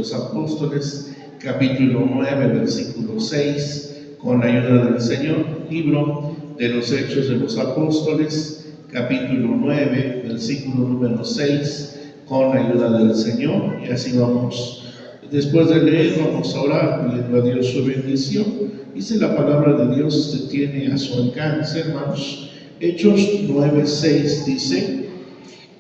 los Apóstoles, capítulo 9, versículo 6, con la ayuda del Señor. Libro de los Hechos de los Apóstoles, capítulo 9, versículo número 6, con la ayuda del Señor. Y así vamos. Después de leer, vamos a orar pidiendo a Dios su bendición. Dice la palabra de Dios, usted tiene a su alcance, hermanos. Hechos 9, 6 dice: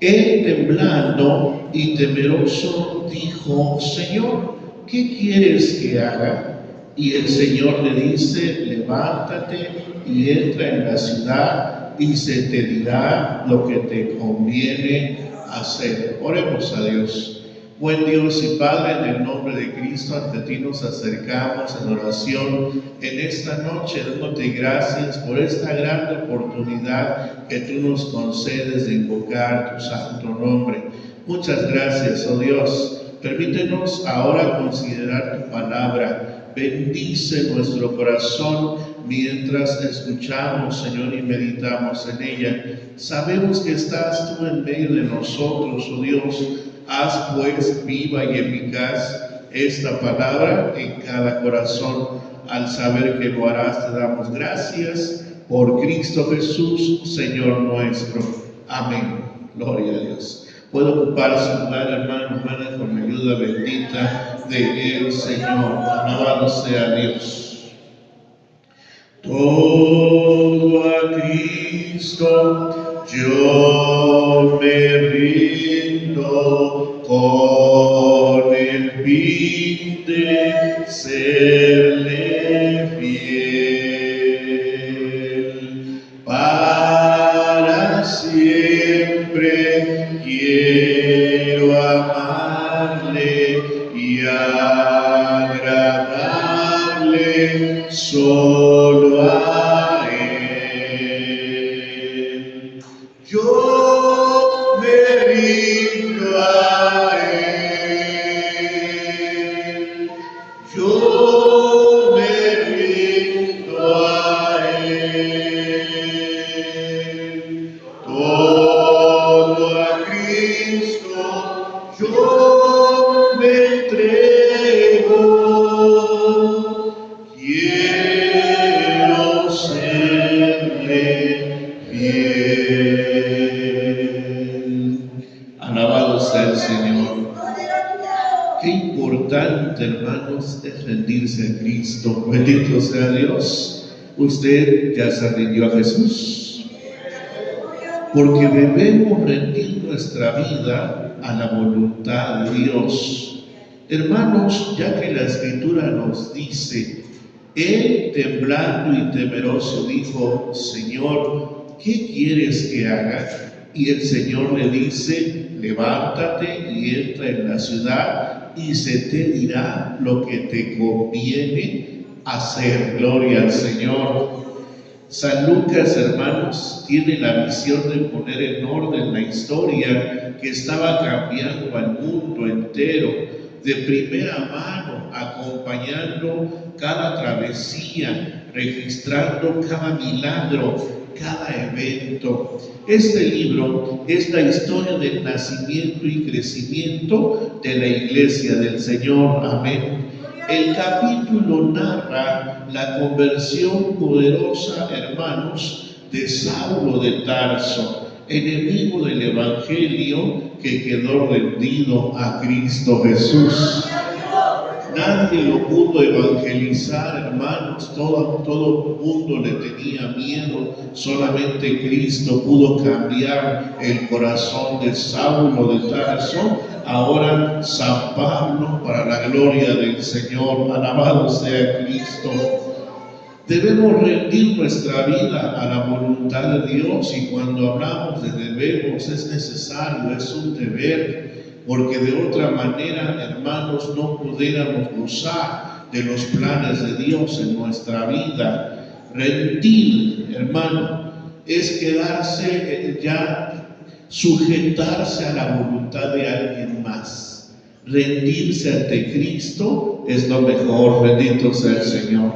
Él, temblando y temeroso, dijo: Señor, ¿qué quieres que haga? Y el Señor le dice: levántate y entra en la ciudad, y se te dirá lo que te conviene hacer. Oremos a Dios. Buen Dios y Padre, en el nombre de Cristo, ante ti nos acercamos en oración en esta noche, dándote gracias por esta gran oportunidad que tú nos concedes de invocar tu santo nombre. Muchas gracias, oh Dios. Permítenos ahora considerar tu palabra. Bendice nuestro corazón mientras escuchamos, Señor, y meditamos en ella. Sabemos que estás tú en medio de nosotros, oh Dios. Haz pues viva y eficaz esta palabra en cada corazón. Al saber que lo harás, te damos gracias por Cristo Jesús, Señor nuestro. Amén. Gloria a Dios. Puede ocupar su lugar, hermano, hermana, con la ayuda bendita del Señor. Alabado sea Dios. Todo a Cristo yo me rindo, con el fin de serle fiel. Para siempre quiero amarle y agradarle solo a Él. Yo me rindo a Él. Yo me rindo a Él. Todo a Cristo yo me entrego. Quiero serle fiel. Alabado sea el Señor. Qué importante, hermanos, es rendirse a Cristo. Bendito sea Dios. Usted ya se rindió a Jesús, porque debemos rendir nuestra vida a la voluntad de Dios. Hermanos, ya que la Escritura nos dice: Él, temblando y temeroso, dijo: Señor, ¿qué quieres que haga? Y el Señor le dice: levántate y entra en la ciudad, y se te dirá lo que te conviene hacer. Gloria al Señor. San Lucas, hermanos, tiene la misión de poner en orden la historia que estaba cambiando al mundo entero, de primera mano, acompañando cada travesía, registrando cada milagro, cada evento. Este libro es la historia del nacimiento y crecimiento de la Iglesia del Señor. Amén. El capítulo narra la conversión poderosa, hermanos, de Saulo de Tarso, enemigo del Evangelio, que quedó rendido a Cristo Jesús. Nadie lo pudo evangelizar, hermanos. Todo mundo le tenía miedo. Solamente Cristo pudo cambiar el corazón de Saulo de Tarso. Ahora San Pablo, para la gloria del Señor. Alabado sea Cristo. Debemos rendir nuestra vida a la voluntad de Dios, y cuando hablamos de debemos es necesario, es un deber, porque de otra manera, hermanos, no pudiéramos gozar de los planes de Dios en nuestra vida. Rendir, hermano, es quedarse sujetarse a la voluntad de alguien más. Rendirse ante Cristo es lo mejor. Bendito sea el Señor.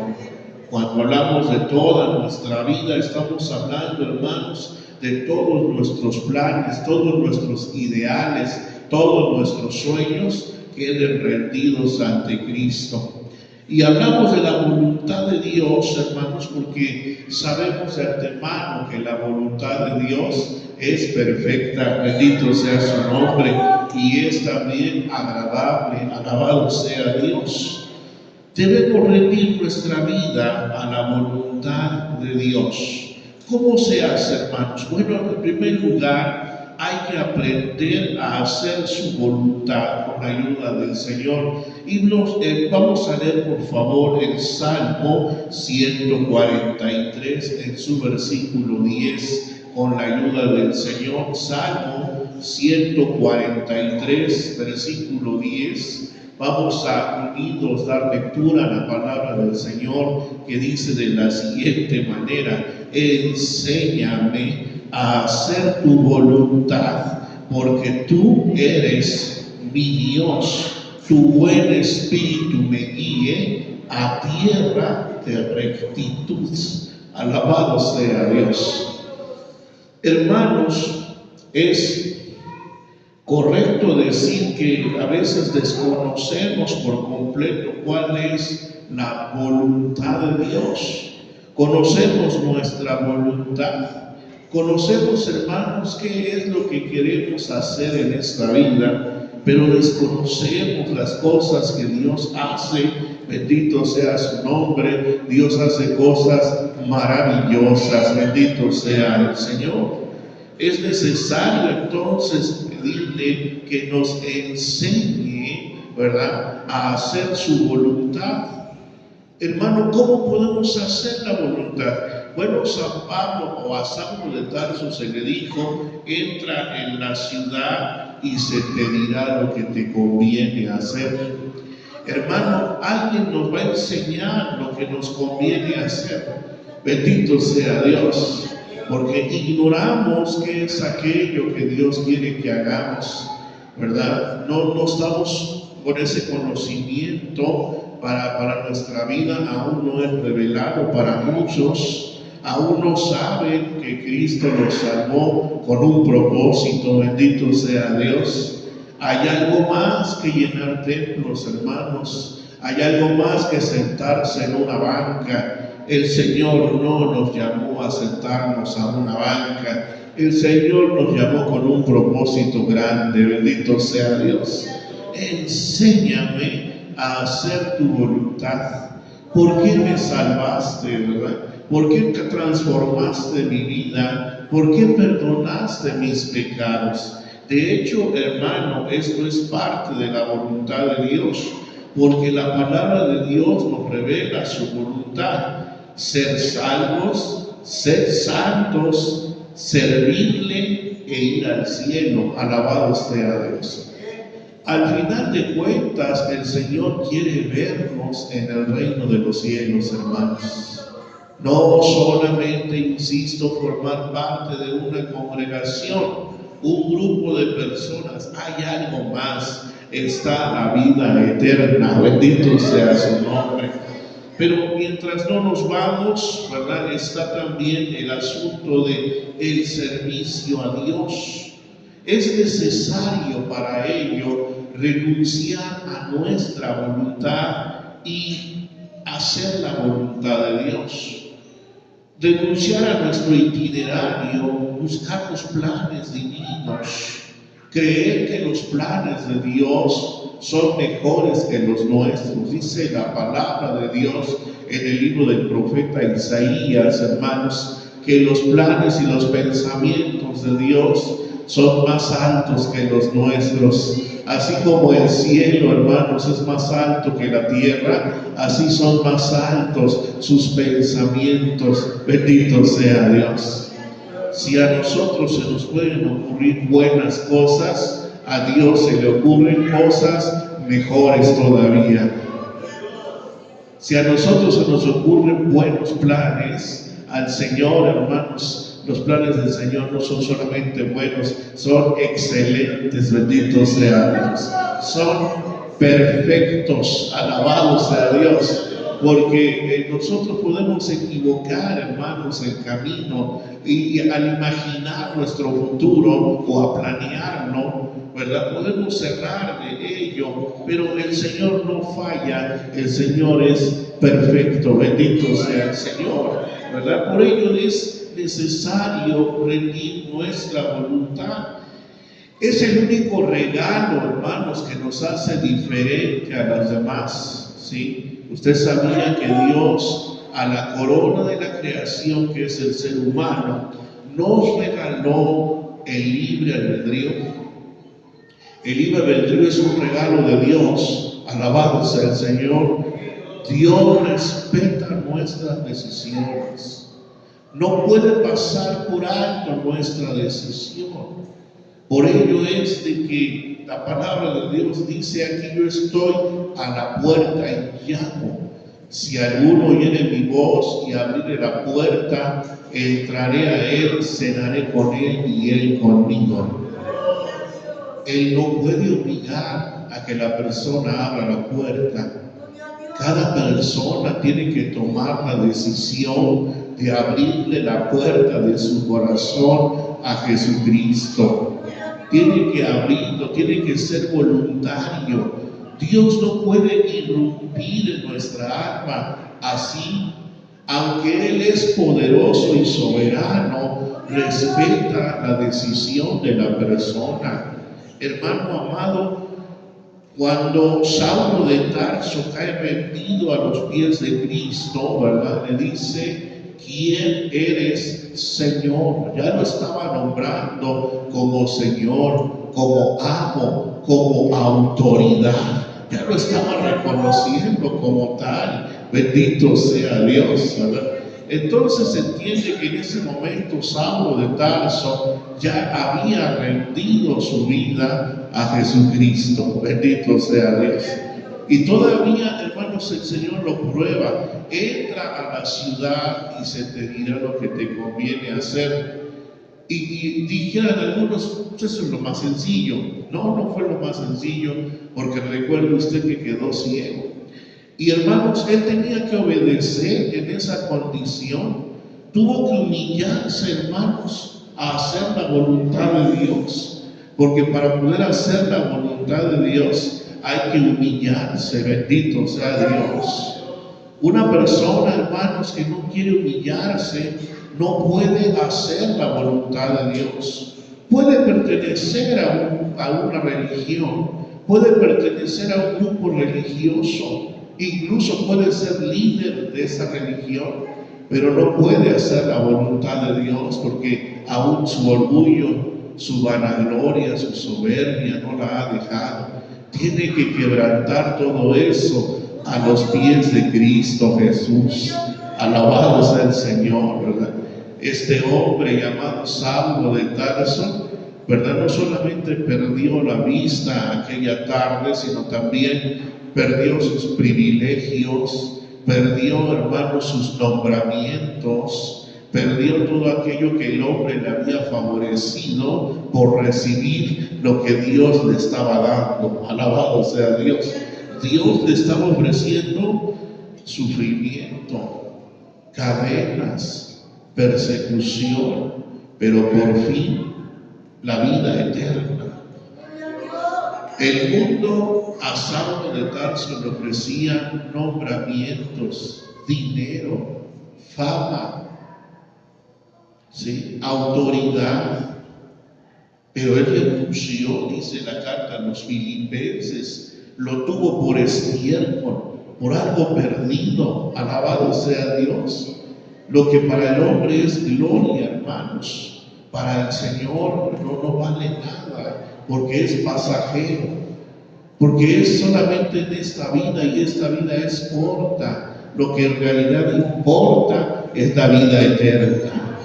Cuando hablamos de toda nuestra vida, estamos hablando, hermanos, de todos nuestros planes, todos nuestros ideales, todos nuestros sueños queden rendidos ante Cristo. Y hablamos de la voluntad de Dios, hermanos, porque sabemos de antemano que la voluntad de Dios es perfecta, bendito sea su nombre, y es también agradable, alabado sea Dios. Debemos rendir nuestra vida a la voluntad de Dios. ¿Cómo se hace, hermanos? Bueno, en primer lugar, hay que aprender a hacer su voluntad con la ayuda del Señor. Y vamos a leer, por favor, el Salmo 143 en su versículo 10, con la ayuda del Señor. Salmo 143, versículo 10. Vamos a unidos dar lectura a la palabra del Señor, que dice de la siguiente manera: enséñame a hacer tu voluntad, porque tú eres mi Dios. Tu buen espíritu me guíe a tierra de rectitud. Alabado sea Dios. Hermanos, es correcto decir que a veces desconocemos por completo cuál es la voluntad de Dios. Conocemos nuestra voluntad. Conocemos, hermanos, qué es lo que queremos hacer en esta vida, pero desconocemos las cosas que Dios hace. Bendito sea su nombre. Dios hace cosas maravillosas. Bendito sea el Señor. Es necesario entonces pedirle que nos enseñe, ¿verdad?, a hacer su voluntad. Hermano, ¿cómo podemos hacer la voluntad? Bueno, San Pablo o a Saulo de Tarso se le dijo: entra en la ciudad y se te dirá lo que te conviene hacer. Hermano, alguien nos va a enseñar lo que nos conviene hacer. Bendito sea Dios. Porque ignoramos qué es aquello que Dios quiere que hagamos, ¿verdad? No estamos con ese conocimiento para nuestra vida, aún no es revelado para muchos, aún no saben que Cristo los salvó con un propósito, bendito sea Dios. Hay algo más que llenar templos, hermanos, hay algo más que sentarse en una banca. El Señor no nos llamó a sentarnos a una banca. El Señor nos llamó con un propósito grande. Bendito sea Dios. Enséñame a hacer tu voluntad. ¿Por qué me salvaste, verdad? ¿Por qué transformaste mi vida? ¿Por qué perdonaste mis pecados? De hecho, hermano, esto es parte de la voluntad de Dios, porque la palabra de Dios nos revela su voluntad. Ser salvos, ser santos, servirle e ir al cielo. Alabado sea Dios. Al final de cuentas, el Señor quiere vernos en el reino de los cielos, hermanos. No solamente, insisto, formar parte de una congregación, un grupo de personas. Hay algo más. Está la vida eterna. Bendito sea su nombre. Pero mientras no nos vamos, ¿verdad?, está también el asunto del servicio a Dios. Es necesario para ello renunciar a nuestra voluntad y hacer la voluntad de Dios. Renunciar a nuestro itinerario, buscar los planes divinos, creer que los planes de Dios son mejores que los nuestros. Dice la palabra de Dios en el libro del profeta Isaías, hermanos, que los planes y los pensamientos de Dios son más altos que los nuestros. Así como el cielo, hermanos, es más alto que la tierra, así son más altos sus pensamientos. Bendito sea Dios. Si a nosotros se nos pueden ocurrir buenas cosas, a Dios se le ocurren cosas mejores todavía. Si a nosotros se nos ocurren buenos planes, al Señor, hermanos, los planes del Señor no son solamente buenos, son excelentes. Bendito sea Dios. Son perfectos. Alabado sea Dios. Porque nosotros podemos equivocar, hermanos, el camino, y al imaginar nuestro futuro o a planearlo, ¿verdad? Podemos cerrar de ello, pero el Señor no falla, el Señor es perfecto, bendito sea el Señor, ¿verdad? Por ello es necesario rendir nuestra voluntad. Es el único regalo, hermanos, que nos hace diferente a los demás, ¿sí? Usted sabía que Dios, a la corona de la creación, que es el ser humano, nos regaló el libre albedrío. El libre albedrío es un regalo de Dios, alabado sea el Señor. Dios respeta nuestras decisiones. No puede pasar por alto nuestra decisión. Por ello es de que la palabra de Dios dice: aquí yo estoy a la puerta y llamo. Si alguno oyere mi voz y abriere la puerta, entraré a él, cenaré con él y él conmigo. Él no puede obligar a que la persona abra la puerta. Cada persona tiene que tomar la decisión de abrirle la puerta de su corazón a Jesucristo. Tiene que abrirlo, tiene que ser voluntario. Dios no puede irrumpir en nuestra alma así. Aunque Él es poderoso y soberano, respeta la decisión de la persona. Hermano amado, cuando Saulo de Tarso cae rendido a los pies de Cristo, ¿verdad? Le dice: ¿quién eres, Señor? Ya lo estaba nombrando como Señor, como amo, como autoridad. Ya lo estaba reconociendo como tal. Bendito sea Dios, ¿verdad? Entonces se entiende que en ese momento Saulo de Tarso ya había rendido su vida a Jesucristo. Bendito sea Dios. Y todavía, hermanos, el Señor lo prueba. Entra a la ciudad y se te dirá lo que te conviene hacer. Y dijeran algunos: eso es lo más sencillo. No, no fue lo más sencillo, porque recuerde usted que quedó ciego. Y hermanos, él tenía que obedecer en esa condición. Tuvo que humillarse, hermanos, a hacer la voluntad de Dios. Porque para poder hacer la voluntad de Dios hay que humillarse. Bendito sea Dios. Una persona, hermanos, que no quiere humillarse, no puede hacer la voluntad de Dios. Puede pertenecer a una religión, puede pertenecer a un grupo religioso, incluso puede ser líder de esa religión, pero no puede hacer la voluntad de Dios, porque aún su orgullo, su vanagloria, su soberbia no la ha dejado. Tiene que quebrantar todo eso a los pies de Cristo Jesús. Alabado sea el Señor, ¿verdad? Este hombre llamado Saulo de Tarso, ¿verdad? No solamente perdió la vista aquella tarde, sino también perdió sus privilegios, perdió, hermanos, sus nombramientos, perdió todo aquello que el hombre le había favorecido por recibir lo que Dios le estaba dando. Alabado sea Dios. Dios le estaba ofreciendo sufrimiento, cadenas, persecución, pero por fin la vida eterna. El mundo a Saulo de Tarso le ofrecía nombramientos, dinero, fama, ¿sí?, autoridad, pero él renunció, dice la carta a los Filipenses, lo tuvo por estiércol, por algo perdido. Alabado sea Dios. Lo que para el hombre es gloria, hermanos, para el Señor no vale nada, porque es pasajero, porque es solamente en esta vida, y esta vida es corta. Lo que en realidad importa es la vida eterna.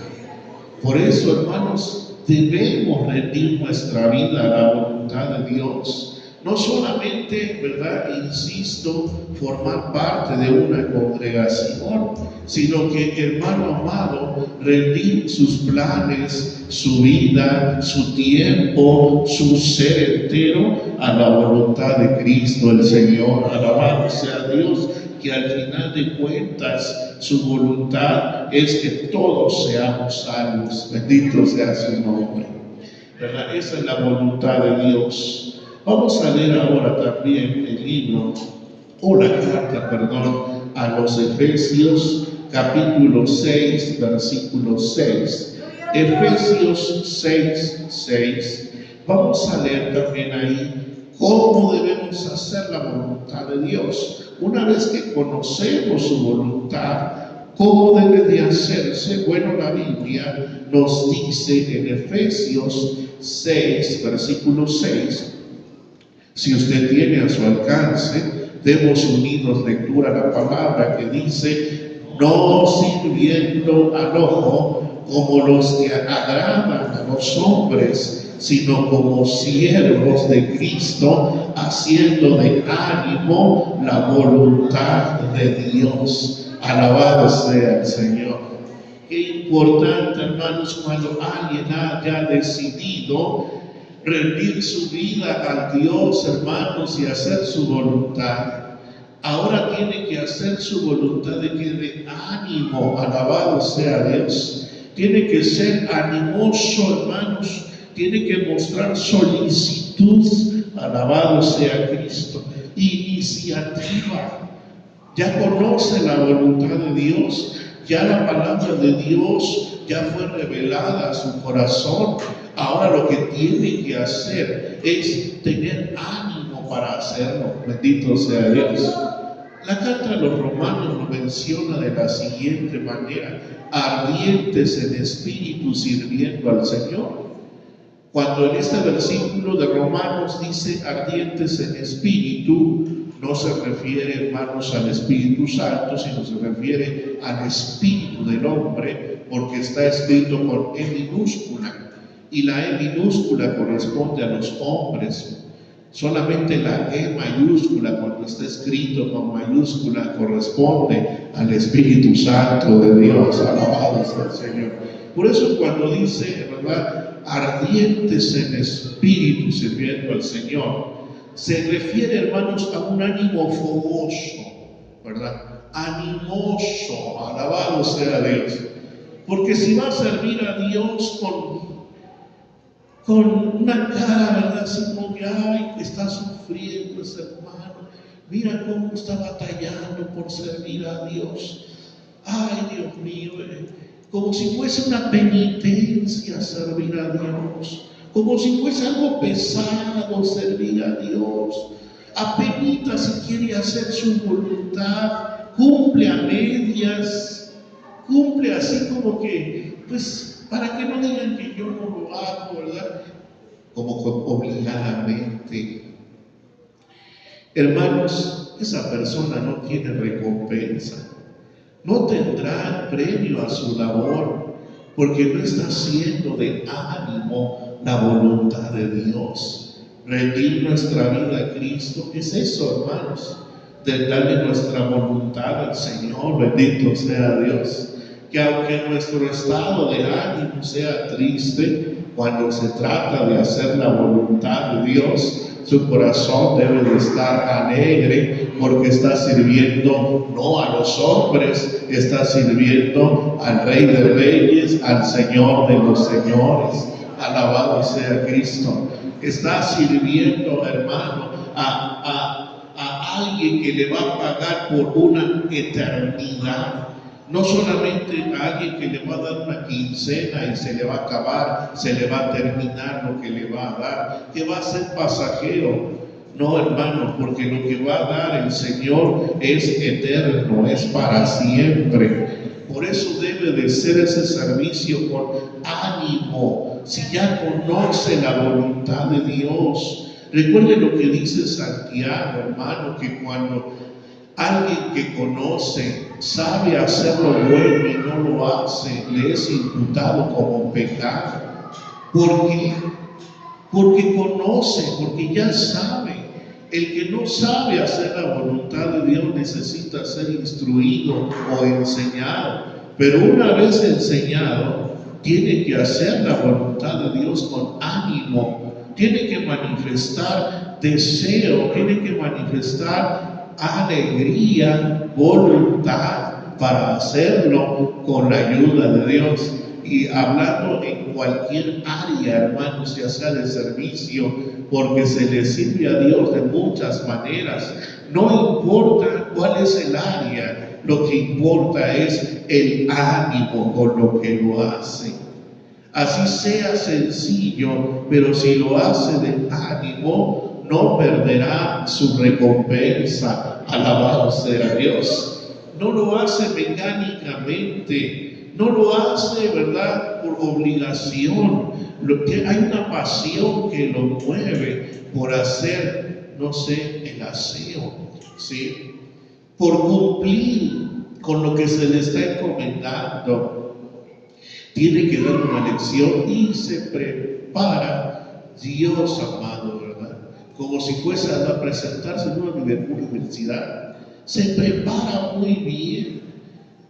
Por eso, hermanos, debemos rendir nuestra vida a la voluntad de Dios. No solamente, ¿verdad?, insisto, formar parte de una congregación, sino que, hermano amado, rendir sus planes, su vida, su tiempo, su ser entero a la voluntad de Cristo el Señor. Alabado sea Dios, que al final de cuentas su voluntad es que todos seamos salvos. Bendito sea su nombre. ¿verdad? Esa es la voluntad de Dios. Vamos a leer ahora también el libro, o la carta, perdón, a los Efesios, capítulo 6, versículo 6. Efesios 6, 6. Vamos a leer también ahí cómo debemos hacer la voluntad de Dios. Una vez que conocemos su voluntad, ¿cómo debe de hacerse? Bueno, la Biblia nos dice en Efesios 6, versículo 6, si usted tiene a su alcance, demos unidos lectura a la palabra que dice, no sirviendo al ojo como los que agradan a los hombres, sino como siervos de Cristo, haciendo de ánimo la voluntad de Dios. Alabado sea el Señor. Qué importante, hermanos, cuando alguien haya decidido rendir su vida al Dios, hermanos, y hacer su voluntad. Ahora tiene que hacer su voluntad de que de ánimo, alabado sea Dios. Tiene que ser animoso, hermanos. Tiene que mostrar solicitud, alabado sea Cristo. Iniciativa. Ya conoce la voluntad de Dios, ya la palabra de Dios ya fue revelada a su corazón. Ahora lo que tiene que hacer es tener ánimo para hacerlo. Bendito sea Dios. La carta a los Romanos lo menciona de la siguiente manera: ardientes en espíritu sirviendo al Señor. Cuando en este versículo de Romanos dice ardientes en espíritu, no se refiere, hermanos, al Espíritu Santo, sino se refiere al espíritu del hombre, porque está escrito con E minúscula, y la E minúscula corresponde a los hombres. Solamente la E mayúscula, cuando está escrito con mayúscula, corresponde al Espíritu Santo de Dios. Alabado sea el Señor. Por eso cuando dice, ¿verdad?, ardientes en espíritu sirviendo al Señor, se refiere, hermanos, a un ánimo fogoso, ¿verdad? Animoso, alabado sea Dios. Porque si va a servir a Dios con una cara, ¿verdad?, así como que, ay, está sufriendo ese hermano, mira cómo está batallando por servir a Dios, ay, Dios mío, como si fuese una penitencia servir a Dios, como si fuese algo pesado servir a Dios. Apenitas si quiere hacer su voluntad, cumple a medias, cumple así como que, pues, para que no digan que yo no lo hago, ¿verdad? Como obligadamente. Hermanos, esa persona no tiene recompensa. No tendrá premio a su labor, porque no está haciendo de ánimo la voluntad de Dios. Rendir nuestra vida a Cristo es eso, hermanos, de darle nuestra voluntad al Señor. Bendito sea Dios. Que aunque nuestro estado de ánimo sea triste, cuando se trata de hacer la voluntad de Dios, su corazón debe de estar alegre, porque está sirviendo no a los hombres, está sirviendo al Rey de Reyes, al Señor de los Señores. Alabado sea Cristo. Está sirviendo, hermano, a alguien que le va a pagar por una eternidad. No solamente a alguien que le va a dar una quincena y se le va a acabar, se le va a terminar lo que le va a dar, que va a ser pasajero. No, hermano, porque lo que va a dar el Señor es eterno, es para siempre. Por eso debe de ser ese servicio con ánimo. Si ya conoce la voluntad de Dios, recuerde lo que dice Santiago, hermano, que cuando alguien que conoce, sabe hacer lo bueno y no lo hace, le es imputado como pecado. ¿Por qué? Porque conoce, porque ya sabe. El que no sabe hacer la voluntad de Dios necesita ser instruido o enseñado. Pero una vez enseñado, tiene que hacer la voluntad de Dios con ánimo. Tiene que manifestar deseo, tiene que manifestar alegría, voluntad para hacerlo con la ayuda de Dios. y hablando en cualquier área, hermanos, ya sea de servicio, porque se le sirve a Dios de muchas maneras. No importa cuál es el área, lo que importa es el ánimo con lo que lo hace. Así sea sencillo, pero si lo hace de ánimo, no perderá su recompensa. Alabado sea Dios. No lo hace mecánicamente, no lo hace, ¿verdad?, por obligación. Hay una pasión que lo mueve por hacer, no sé, el aseo, ¿sí?, por cumplir con lo que se le está encomendando. Tiene que dar una lección y se prepara, Dios amado, ¿verdad?, como si fuese a presentarse en una universidad. Se prepara muy bien.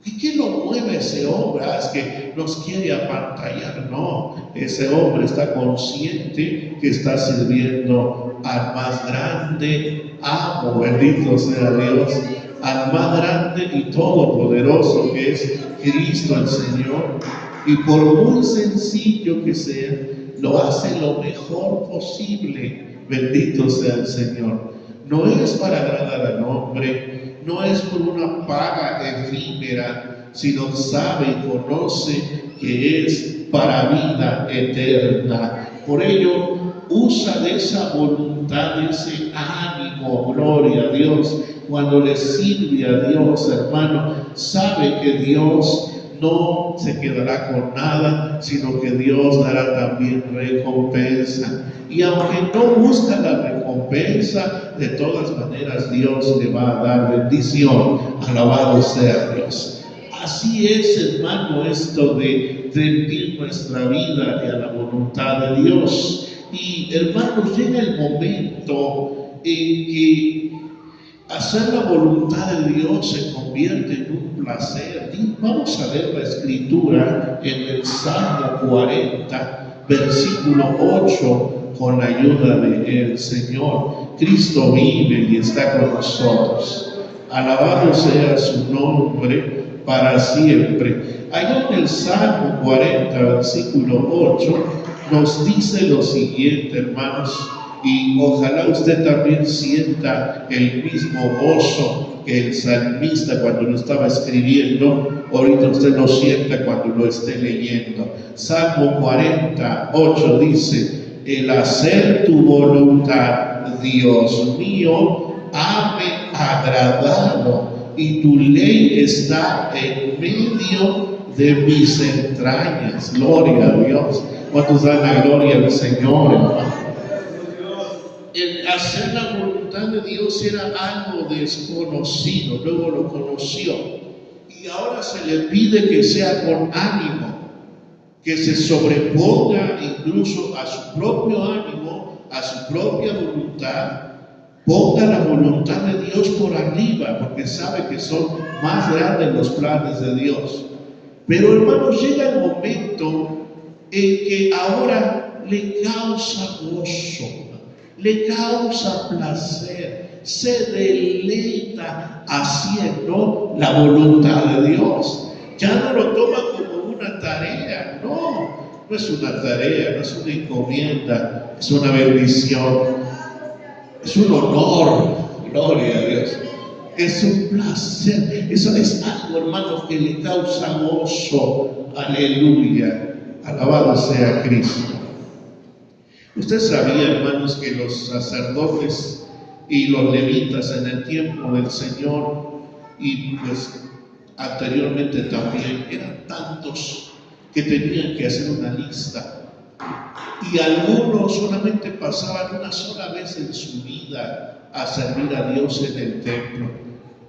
¿Y qué lo mueve ese hombre? Es que nos quiere apantallar. No, ese hombre está consciente que está sirviendo al más grande amo, bendito sea Dios, al más grande y todopoderoso que es Cristo el Señor. Y por muy sencillo que sea, lo hace lo mejor posible. Bendito sea el Señor. No es para agradar al hombre, no es por una paga efímera, sino sabe y conoce que es para vida eterna. Por ello, usa de esa voluntad, de ese ánimo, gloria a Dios. Cuando le sirve a Dios, hermano, sabe que Dios no se quedará con nada, sino que Dios dará también recompensa. Y aunque no busca la recompensa, de todas maneras Dios le va a dar bendición. Alabado sea Dios. Así es, hermano, esto de rendir nuestra vida a la voluntad de Dios. Y hermanos, llega el momento en que hacer la voluntad de Dios se convierte en un placer. Y vamos a ver la escritura en el Salmo 40, versículo 8, con la ayuda del Señor. Cristo vive y está con nosotros. Alabado sea su nombre para siempre. Allá en el Salmo 40, versículo 8, nos dice lo siguiente, hermanos. Y ojalá usted también sienta el mismo gozo que el salmista cuando lo estaba escribiendo. Ahorita usted lo sienta cuando lo esté leyendo. Salmo 48 dice: el hacer tu voluntad, Dios mío, hame agradado, y tu ley está en medio de mis entrañas. Gloria a Dios. ¿Cuántos dan la gloria al Señor, hermano? El hacer la voluntad de Dios era algo desconocido, luego lo conoció. Y ahora se le pide que sea con ánimo, que se sobreponga incluso a su propio ánimo, a su propia voluntad, ponga la voluntad de Dios por arriba, porque sabe que son más grandes los planes de Dios. Pero hermanos, llega el momento en que ahora le causa gozo, le causa placer, se deleita haciendo la voluntad de Dios. Ya no lo toma como una tarea, no es una tarea, no es una encomienda, es una bendición, es un honor, gloria a Dios, es un placer. Eso es algo, hermano, que le causa gozo. Aleluya, alabado sea Cristo. Usted sabía, hermanos, que los sacerdotes y los levitas en el tiempo del Señor, y pues anteriormente también, eran tantos que tenían que hacer una lista, y algunos solamente pasaban una sola vez en su vida a servir a Dios en el templo.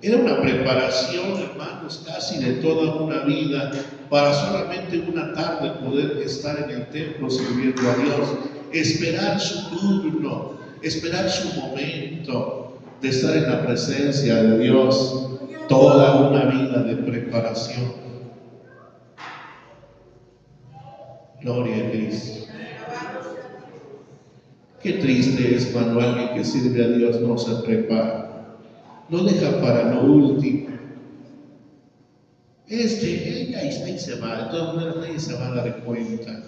Era una preparación, hermanos, casi de toda una vida, para solamente una tarde poder estar en el templo sirviendo a Dios, esperar su turno, esperar su momento de estar en la presencia de Dios. Toda una vida de preparación. Gloria a Cristo. Qué triste es cuando alguien que sirve a Dios no se prepara, no deja para lo último. Ella ahí se va, de todas maneras nadie se va a dar cuenta.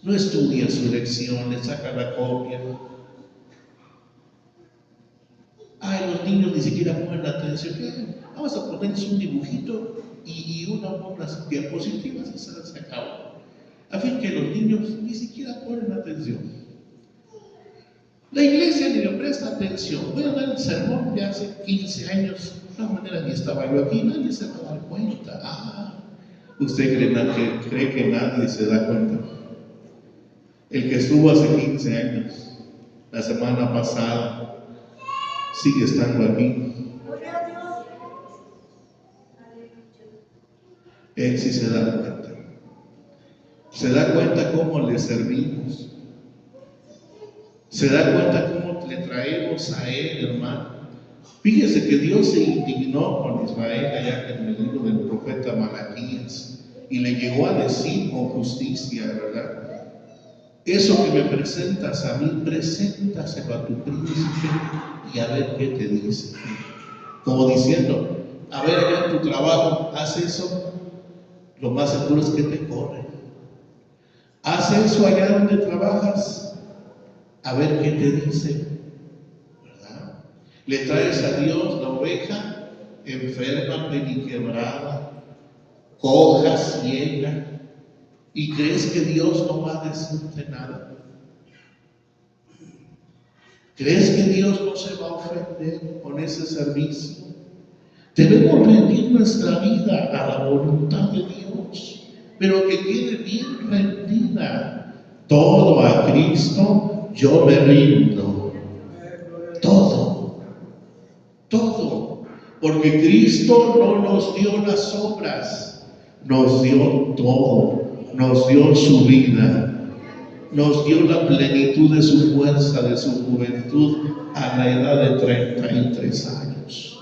No estudia su lección, le saca la copia. Ay, los niños ni siquiera ponen atención. ¿Qué? Vamos a ponerles un dibujito y unas diapositivas y se acabó. A fin que los niños ni siquiera ponen atención. La iglesia ni le presta atención. Voy a dar el sermón de hace 15 años. De todas maneras ni estaba yo aquí, nadie se va a dar cuenta. ¿Usted cree que nadie se da cuenta? El que estuvo hace 15 años, la semana pasada, sigue estando aquí. Él sí se da cuenta. Se da cuenta cómo le servimos. Se da cuenta cómo le traemos a Él, hermano. Fíjese que Dios se indignó con Israel allá en el libro del profeta Malaquías y le llegó a decir con justicia, ¿verdad? Eso que me presentas a mí, preséntaselo a tu príncipe y a ver qué te dice. Como diciendo, a ver, allá en tu trabajo, haz eso, lo más seguro es que te corren. Haz eso allá donde trabajas, a ver qué te dice, ¿verdad? Le traes a Dios la oveja enferma, peniquebrada, coja, ciega, y crees que Dios no va a decirte nada. ¿Crees que Dios no se va a ofender con ese servicio? Debemos rendir nuestra vida a la voluntad de Dios, pero que quede bien rendida. Todo a Cristo yo me rindo. Todo. Porque Cristo no nos dio las obras, nos dio todo. Nos dio su vida, nos dio la plenitud de su fuerza, de su juventud a la edad de 33 años.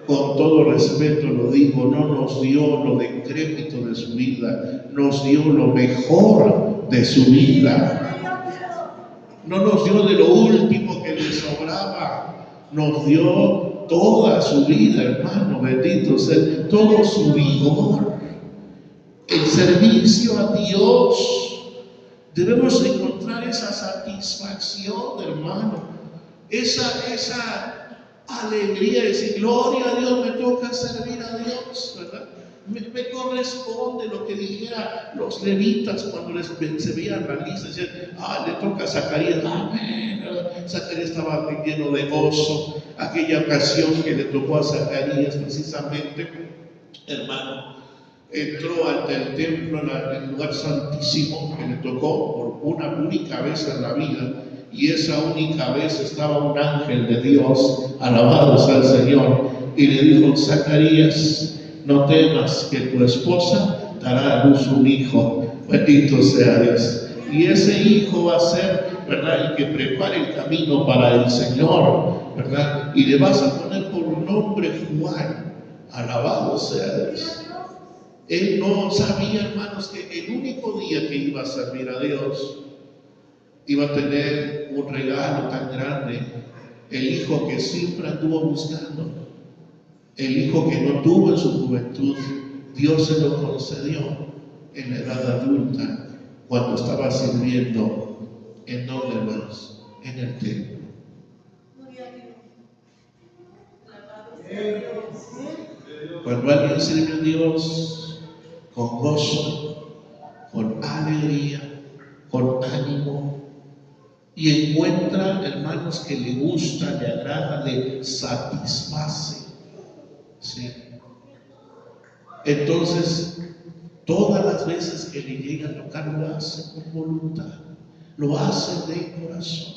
Con todo respeto lo digo, no nos dio lo decrépito de su vida, nos dio lo mejor de su vida. No nos dio de lo último que le sobraba, nos dio toda su vida, hermano, bendito sea, todo su vigor. El servicio a Dios, debemos encontrar esa satisfacción, hermano, esa alegría de decir, gloria a Dios, me toca servir a Dios, ¿verdad? Me corresponde lo que dijera los levitas cuando se veían la lista, decían, le toca a Zacarías, amén. Zacarías estaba lleno de gozo, aquella ocasión que le tocó a Zacarías precisamente, hermano. Entró ante el templo, en el lugar santísimo, que le tocó por una única vez en la vida, y esa única vez estaba un ángel de Dios, alabado sea el Señor, y le dijo, Zacarías, no temas que tu esposa dará a luz un hijo, bendito sea Dios, y ese hijo va a ser, ¿verdad?, el que prepare el camino para el Señor, ¿verdad?, y le vas a poner por nombre Juan, alabado sea Dios. Él no sabía, hermanos, que el único día que iba a servir a Dios iba a tener un regalo tan grande, el hijo que siempre anduvo buscando, el hijo que no tuvo en su juventud, Dios se lo concedió en la edad adulta, cuando estaba sirviendo. ¿En dónde, hermanos? En el templo. Cuando alguien sirve a Dios con gozo, con alegría, con ánimo, y encuentra, hermanos, que le gusta, le agrada, le satisface, ¿sí? Entonces, todas las veces que le llega a tocar, lo hace con voluntad, lo hace de corazón.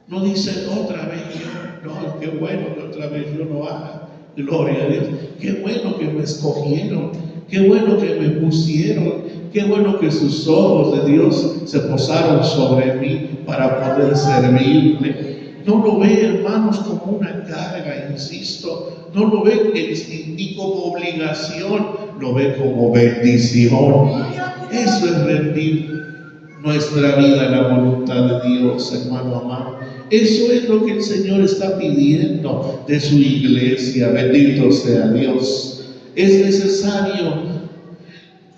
No dice otra vez yo, no, qué bueno que otra vez yo lo haga, gloria a Dios, qué bueno que me escogieron, qué bueno que me pusieron, qué bueno que sus ojos de Dios se posaron sobre mí para poder servirle. No lo ve, hermanos, como una carga, insisto, no lo ve ni como obligación, lo ve como bendición. Eso es rendir nuestra vida a la voluntad de Dios, hermano amado. Eso es lo que el Señor está pidiendo de su iglesia. Bendito sea Dios. Es necesario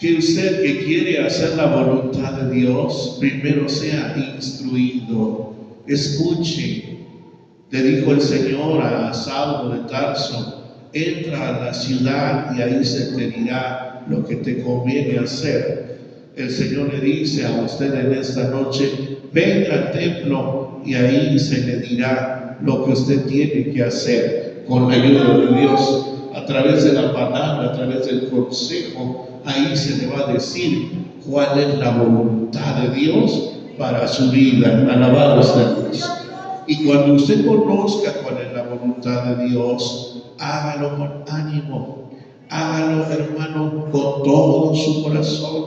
que usted que quiere hacer la voluntad de Dios, primero sea instruido. Escuche. Le dijo el Señor a Saulo de Tarso: entra a la ciudad y ahí se te dirá lo que te conviene hacer. El Señor le dice a usted en esta noche: venga al templo y ahí se le dirá lo que usted tiene que hacer con la ayuda de Dios. A través de la palabra, a través del consejo, ahí se le va a decir cuál es la voluntad de Dios para su vida. Alabado sea Dios. Y cuando usted conozca cuál es la voluntad de Dios, hágalo con ánimo, hágalo, hermano, con todo su corazón,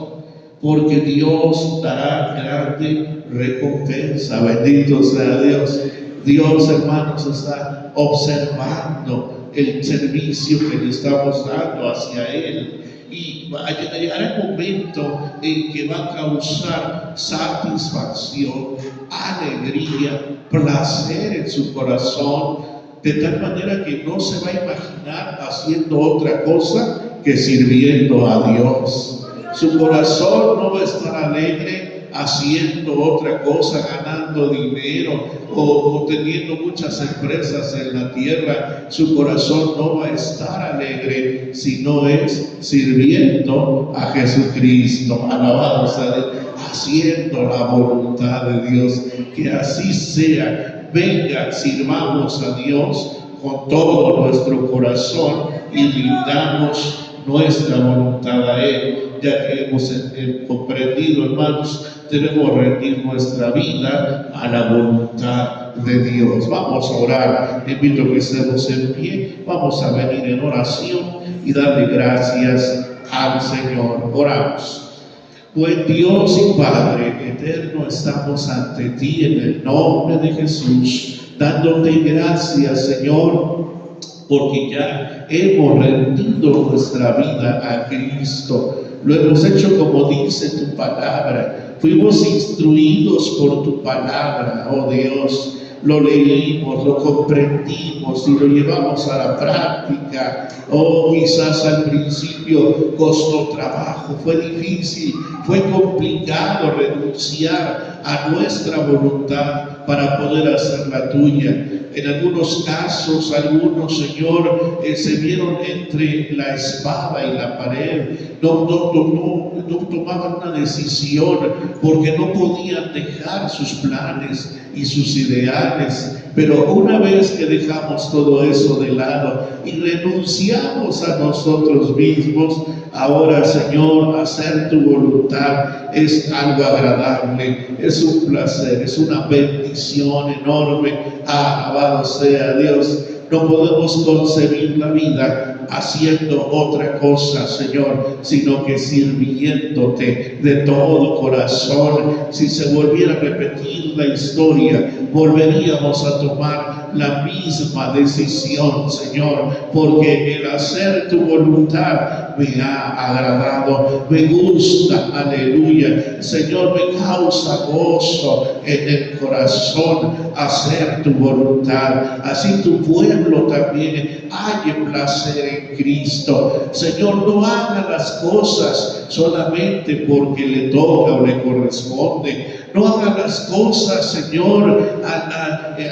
porque Dios dará grande recompensa. Bendito sea Dios. Dios, hermanos, está observando el servicio que le estamos dando hacia Él. Y llegará el momento en que va a causar satisfacción, alegría, placer en su corazón, de tal manera que no se va a imaginar haciendo otra cosa que sirviendo a Dios. Su corazón no va a estar alegre haciendo otra cosa, ganando dinero o teniendo muchas empresas en la tierra. Su corazón no va a estar alegre si no es sirviendo a Jesucristo. Alabado sea Dios, haciendo la voluntad de Dios. Que así sea. Venga, sirvamos a Dios con todo nuestro corazón y rindamos nuestra voluntad a Él. Ya que hemos comprendido, hermanos, debemos rendir nuestra vida a la voluntad de Dios. Vamos a orar. Invito a que estemos en pie. Vamos a venir en oración y darle gracias al Señor. Oramos. Buen Dios y Padre eterno, estamos ante ti en el nombre de Jesús, dándote gracias, Señor, porque ya hemos rendido nuestra vida a Cristo. Lo hemos hecho como dice tu palabra. Fuimos instruidos por tu palabra, oh Dios. Lo leímos, lo comprendimos y lo llevamos a la práctica. Oh, quizás al principio costó trabajo, fue difícil, fue complicado renunciar a nuestra voluntad para poder hacer la tuya. En algunos casos, algunos, Señor, se vieron entre la espada y la pared. No tomaban una decisión porque no podían dejar sus planes y sus ideales. Pero una vez que dejamos todo eso de lado y renunciamos a nosotros mismos, ahora, Señor, hacer tu voluntad es algo agradable, es un placer, es una bendición enorme. Alabado sea Dios. No podemos concebir la vida haciendo otra cosa, Señor, sino que sirviéndote de todo corazón. Si se volviera a repetir la historia, volveríamos a tomar la misma decisión, Señor, porque el hacer tu voluntad me ha agradado, me gusta, aleluya. Señor, me causa gozo en el corazón hacer tu voluntad. Así tu pueblo también halle placer en Cristo. Señor, no haga las cosas solamente porque le toca o le corresponde. No haga las cosas, Señor,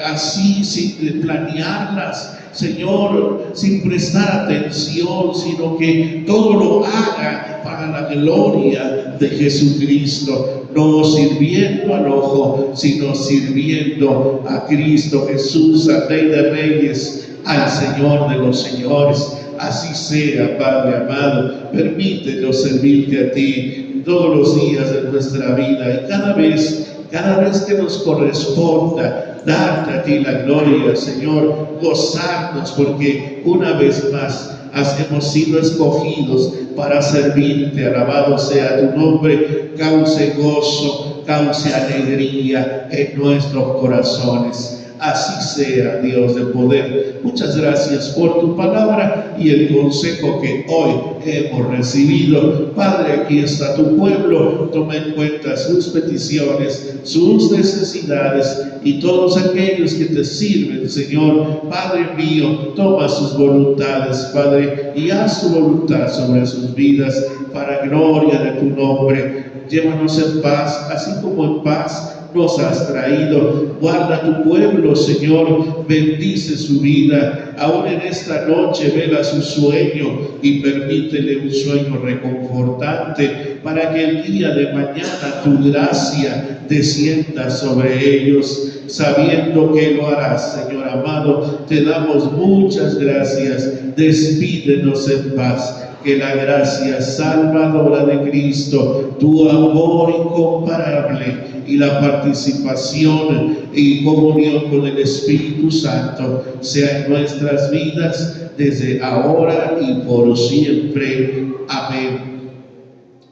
así sin planearlas, Señor, sin prestar atención, sino que todo lo haga para la gloria de Jesucristo. No sirviendo al ojo, sino sirviendo a Cristo Jesús, al Rey de Reyes, al Señor de los Señores. Así sea, Padre amado. Permítenos servirte a ti todos los días de nuestra vida y cada vez que nos corresponda darte a ti la gloria, Señor, gozarnos porque una vez más hemos sido escogidos para servirte. Alabado sea tu nombre. Cause gozo, cause alegría en nuestros corazones. Así sea, Dios de poder. Muchas gracias por tu palabra y el consejo que hoy hemos recibido. Padre, aquí está tu pueblo. Toma en cuenta sus peticiones, sus necesidades y todos aquellos que te sirven, Señor. Padre mío, toma sus voluntades, Padre, y haz tu voluntad sobre sus vidas para gloria de tu nombre. Llévanos en paz, así como en paz nos has traído. Guarda tu pueblo, Señor, bendice su vida. Aún en esta noche vela su sueño y permítele un sueño reconfortante para que el día de mañana tu gracia descienda sobre ellos, sabiendo que lo harás, Señor amado. Te damos muchas gracias. Despídenos en paz. Que la gracia salvadora de Cristo, tu amor incomparable y la participación y comunión con el Espíritu Santo sea en nuestras vidas desde ahora y por siempre. Amén.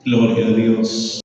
Gloria a Dios.